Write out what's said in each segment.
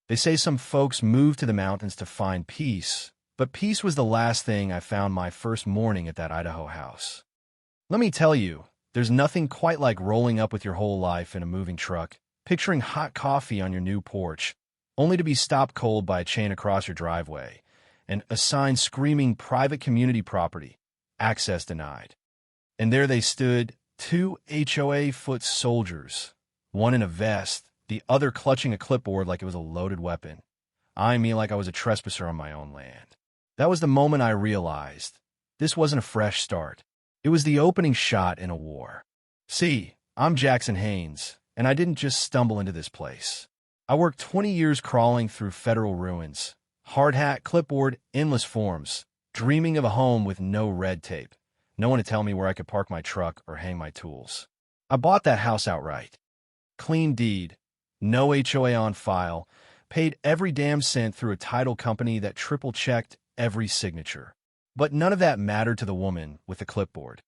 They say some folks move to the mountains to find peace, but peace was the last thing I found my first morning at that Idaho house. Let me tell you, there's nothing quite like rolling up with your whole life in a moving truck, picturing hot coffee on your new porch, only to be stopped cold by a chain across your driveway, and a sign screaming private community property, access denied. And there they stood, two HOA foot soldiers, one in a vest, the other clutching a clipboard like it was a loaded weapon, eyeing me like I was a trespasser on my own land. That was the moment I realized this wasn't a fresh start. It was the opening shot in a war. See, I'm Jackson Haynes, and I didn't just stumble into this place. I worked 20 years crawling through federal ruins, hard hat, clipboard, endless forms, dreaming of a home with no red tape, no one to tell me where I could park my truck or hang my tools. I bought that house outright. Clean deed, no HOA on file, paid every damn cent through a title company that triple-checked every signature. But none of that mattered to the woman with the clipboard.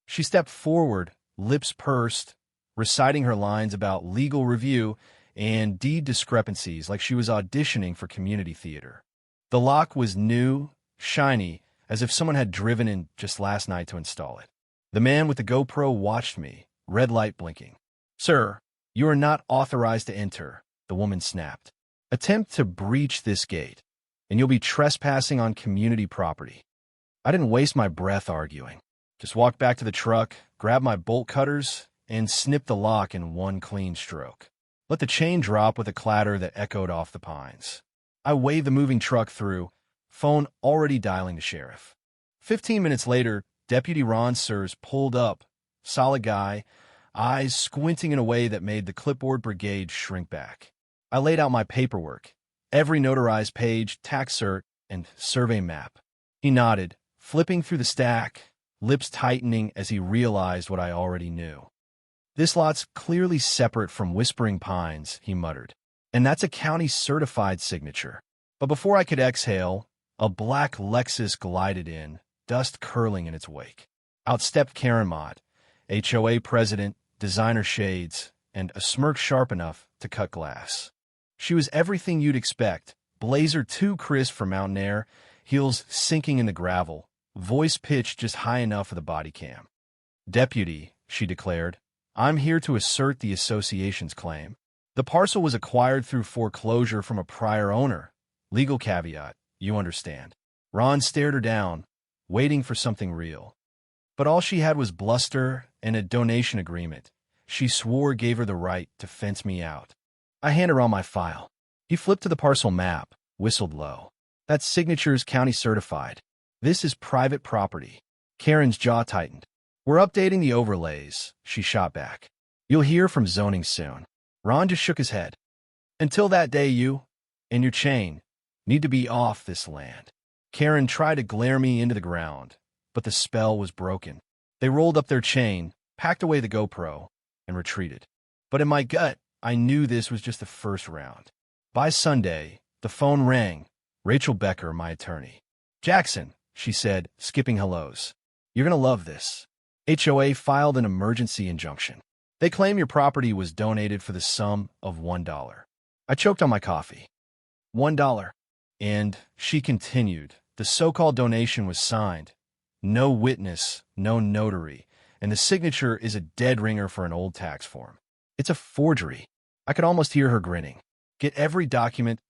She stepped forward, lips pursed, reciting her lines about legal review and deed discrepancies like she was auditioning for community theater. The lock was new, shiny, as if someone had driven in just last night to install it. The man with the GoPro watched me, red light blinking. "Sir, you are not authorized to enter," the woman snapped. "Attempt to breach this gate, and you'll be trespassing on community property." I didn't waste my breath arguing. Just walked back to the truck, grabbed my bolt cutters, and snipped the lock in one clean stroke. Let the chain drop with a clatter that echoed off the pines. I waved the moving truck through, phone already dialing the sheriff. 15 minutes later, Deputy Ron Sears pulled up, solid guy, eyes squinting in a way that made the clipboard brigade shrink back. I laid out my paperwork, every notarized page, tax cert, and survey map. He nodded, flipping through the stack, lips tightening as he realized what I already knew. "This lot's clearly separate from Whispering Pines," he muttered, "and that's a county-certified signature." But before I could exhale, a black Lexus glided in, dust curling in its wake. Out stepped Karen Mott, HOA president, designer shades, and a smirk sharp enough to cut glass. She was everything you'd expect, blazer too crisp for mountain air, heels sinking in the gravel, voice pitched just high enough for the body cam. "Deputy," she declared, "I'm here to assert the association's claim. The parcel was acquired through foreclosure from a prior owner. Legal caveat, you understand." Ron stared her down, waiting for something real. But all she had was bluster and a donation agreement she swore gave her the right to fence me out. I handed Ron my file. He flipped to the parcel map, whistled low. "That signature's county certified. This is private property." Karen's jaw tightened. "We're updating the overlays," she shot back. "You'll hear from zoning soon." Ron just shook his head. "Until that day, you and your chain need to be off this land." Karen tried to glare me into the ground, but the spell was broken. They rolled up their chain, packed away the GoPro, and retreated. But in my gut, I knew this was just the first round. By Sunday, the phone rang. Rachel Becker, my attorney. "Jackson," she said, skipping hellos. "You're going to love this. HOA filed an emergency injunction. They claim your property was donated for the sum of $1. I choked on my coffee. $1. And she continued. The so-called donation was signed. No witness, no notary, and the signature is a dead ringer for an old tax form. It's a forgery. I could almost hear her grinning. "Get every document,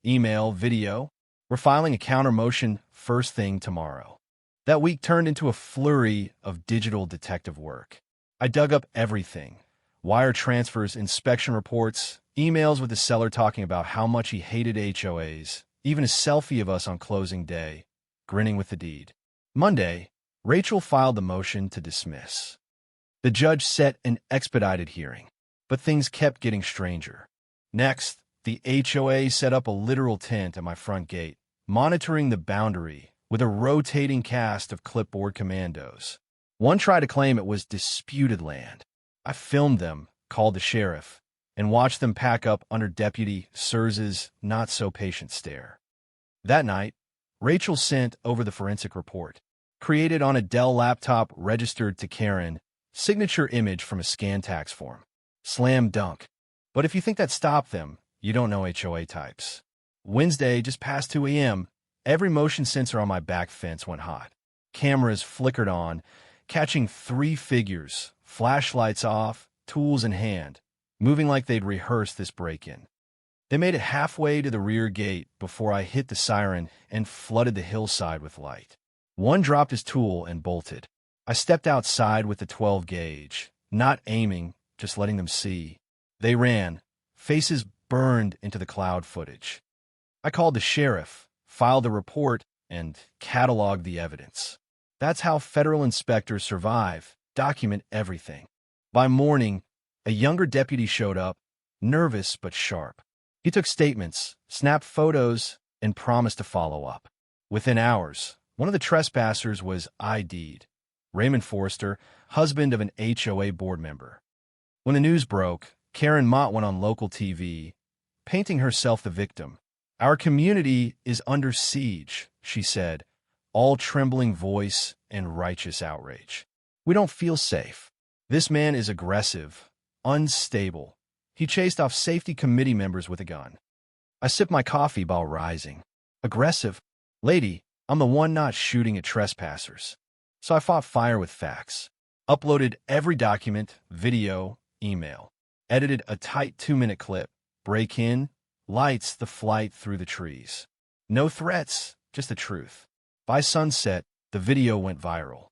email, video. We're filing a counter motion first thing tomorrow." That week turned into a flurry of digital detective work. I dug up everything. Wire transfers, inspection reports, emails with the seller talking about how much he hated HOAs, even a selfie of us on closing day, grinning with the deed. Monday, Rachel filed the motion to dismiss. The judge set an expedited hearing, but things kept getting stranger. Next, the HOA set up a literal tent at my front gate, monitoring the boundary with a rotating cast of clipboard commandos. One tried to claim it was disputed land. I filmed them, called the sheriff, and watched them pack up under Deputy Sears's not-so-patient stare. That night, Rachel sent over the forensic report, created on a Dell laptop registered to Karen, signature image from a scan tax form. Slam dunk. But if you think that stopped them, You don't know HOA types. Wednesday, just past 2 a.m., every motion sensor on my back fence went hot. Cameras flickered on, catching 3 figures, flashlights off, tools in hand, moving like they'd rehearsed this break-in. They made it halfway to the rear gate before I hit the siren and flooded the hillside with light. One dropped his tool and bolted. I stepped outside with the 12-gauge, not aiming, just letting them see. They ran, faces burned into the cloud footage. I called the sheriff, filed a report, and cataloged the evidence. That's how federal inspectors survive, document everything. By morning, a younger deputy showed up, nervous but sharp. He took statements, snapped photos, and promised to follow up. Within hours, one of the trespassers was ID'd. Raymond Forrester, husband of an HOA board member. When the news broke, Karen Mott went on local TV, painting herself the victim. "Our community is under siege," she said, all trembling voice and righteous outrage. "We don't feel safe. This man is aggressive, unstable. He chased off safety committee members with a gun." I sipped my coffee while rising. "Aggressive? Lady, I'm the one not shooting at trespassers." So I fought fire with facts. Uploaded every document, video, email. Edited a tight 2-minute clip. Break in, lights the flight through the trees. No threats, just the truth. By sunset, the video went viral.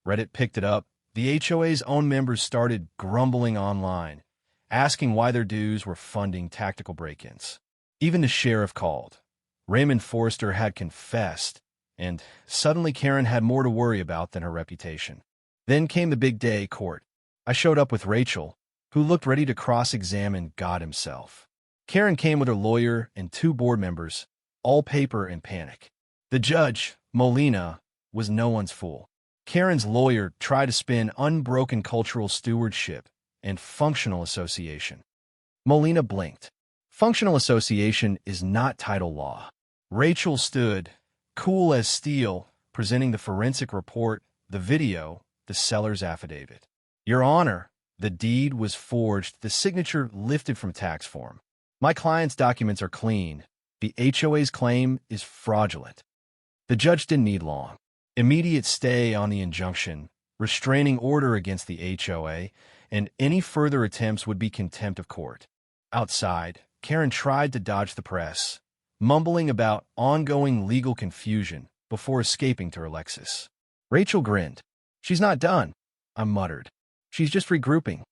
Reddit picked it up. The HOA's own members started grumbling online, asking why their dues were funding tactical break-ins. Even the sheriff called. Raymond Forrester had confessed, and suddenly Karen had more to worry about than her reputation. Then came the big day, court. I showed up with Rachel, who looked ready to cross-examine God himself. Karen came with her lawyer and 2 board members, all paper and panic. The judge, Molina, was no one's fool. Karen's lawyer tried to spin unbroken cultural stewardship and functional association. Molina blinked. Functional association is not title law. Rachel stood, cool as steel, presenting the forensic report, the video, the seller's affidavit. "Your Honor, the deed was forged, the signature lifted from tax form. My client's documents are clean. The HOA's claim is fraudulent." The judge didn't need long. Immediate stay on the injunction, restraining order against the HOA, and any further attempts would be contempt of court. Outside, Karen tried to dodge the press, mumbling about ongoing legal confusion before escaping to her Lexus. Rachel grinned. "She's not done," I muttered. "She's just regrouping."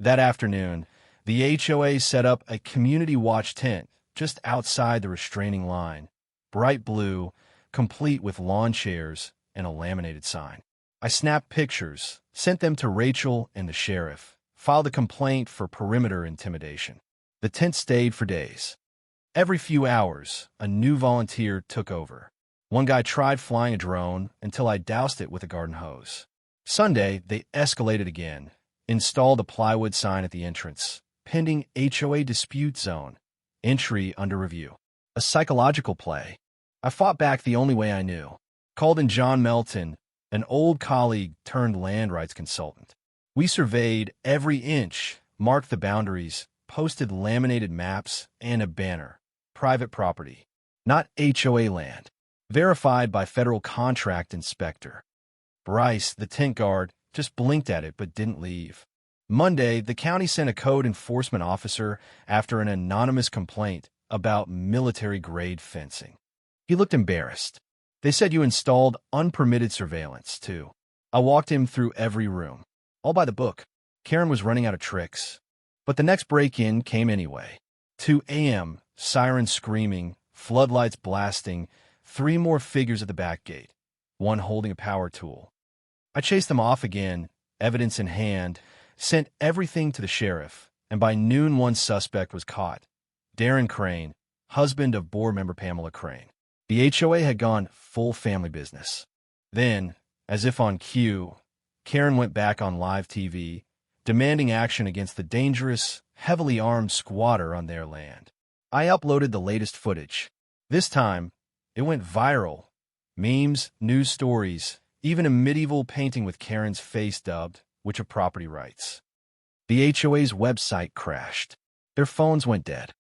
That afternoon, the HOA set up a community watch tent just outside the restraining line, bright blue, complete with lawn chairs and a laminated sign. I snapped pictures, sent them to Rachel and the sheriff, filed a complaint for perimeter intimidation. The tent stayed for days. Every few hours, a new volunteer took over. One guy tried flying a drone until I doused it with a garden hose. Sunday, they escalated again, installed a plywood sign at the entrance, pending HOA dispute zone, entry under review. A psychological play. I fought back the only way I knew. Called in John Melton, an old colleague turned land rights consultant. We surveyed every inch, marked the boundaries, posted laminated maps, and a banner. Private property, not HOA land. Verified by federal contract inspector. Bryce, the tent guard, just blinked at it but didn't leave. Monday, the county sent a code enforcement officer after an anonymous complaint about military-grade fencing. He looked embarrassed. "They said you installed unpermitted surveillance, too." I walked him through every room. All by the book. Karen was running out of tricks. But the next break-in came anyway. 2 a.m., sirens screaming, floodlights blasting, 3 more figures at the back gate, one holding a power tool. I chased them off again, evidence in hand, sent everything to the sheriff, and by noon one suspect was caught. Darren Crane, husband of board member Pamela Crane. The HOA had gone full family business. Then, as if on cue, Karen went back on live TV, demanding action against the dangerous, heavily armed squatter on their land. I uploaded the latest footage. This time, it went viral. Memes, news stories, even a medieval painting with Karen's face dubbed, which of property rights. The HOA's website crashed. Their phones went dead.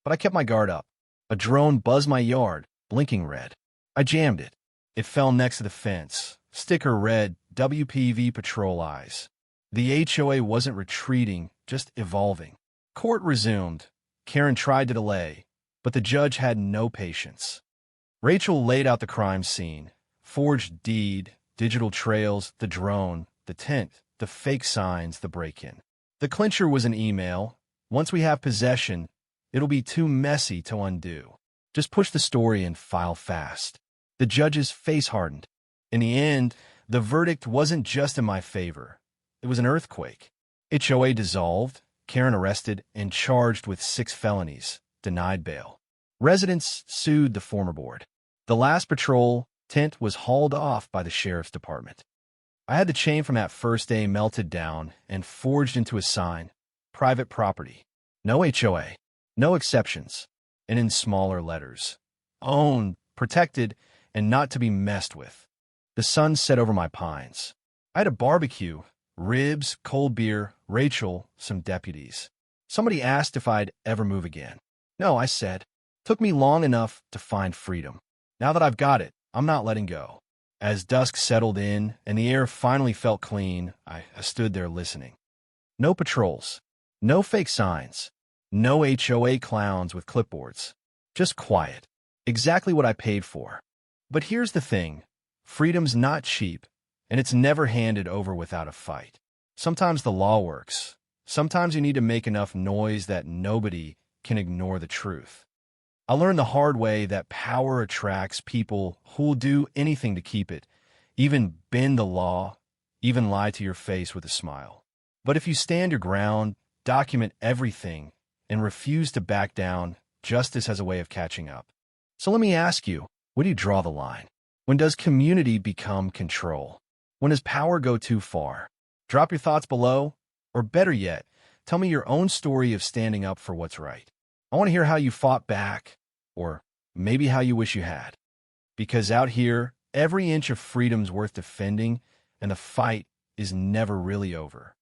but I kept my guard up. A drone buzzed my yard, blinking red. I jammed it. It fell next to the fence. Sticker read, WPV Patrol Eyes. The HOA wasn't retreating, just evolving. Court resumed. Karen tried to delay, but the judge had no patience. Rachel laid out the crime scene. Forged deed, digital trails, the drone, the tent, the fake signs, the break-in. The clincher was an email. Once we have possession, it'll be too messy to undo. Just push the story and file fast. The judge's face hardened. In the end, the verdict wasn't just in my favor. It was an earthquake. HOA dissolved, Karen arrested and charged with 6 felonies, denied bail. Residents sued the former board. The last patrol tent was hauled off by the sheriff's department. I had the chain from that first day melted down and forged into a sign, private property. No HOA, no exceptions, and in smaller letters. Owned, protected, and not to be messed with. The sun set over my pines. I had a barbecue, ribs, cold beer, Rachel, some deputies. Somebody asked if I'd ever move again. No, I said. Took me long enough to find freedom. Now that I've got it, I'm not letting go. As dusk settled in and the air finally felt clean, I stood there listening. No patrols, no fake signs, no HOA clowns with clipboards. Just quiet. Exactly what I paid for. But here's the thing. Freedom's not cheap, and it's never handed over without a fight. Sometimes the law works. Sometimes you need to make enough noise that nobody can ignore the truth. I learned the hard way that power attracts people who'll do anything to keep it, even bend the law, even lie to your face with a smile. But if you stand your ground, document everything, and refuse to back down, justice has a way of catching up. So let me ask you, where do you draw the line? When does community become control? When does power go too far? Drop your thoughts below, or better yet, tell me your own story of standing up for what's right. I want to hear how you fought back, or maybe how you wish you had. Because out here, every inch of freedom's worth defending, and the fight is never really over.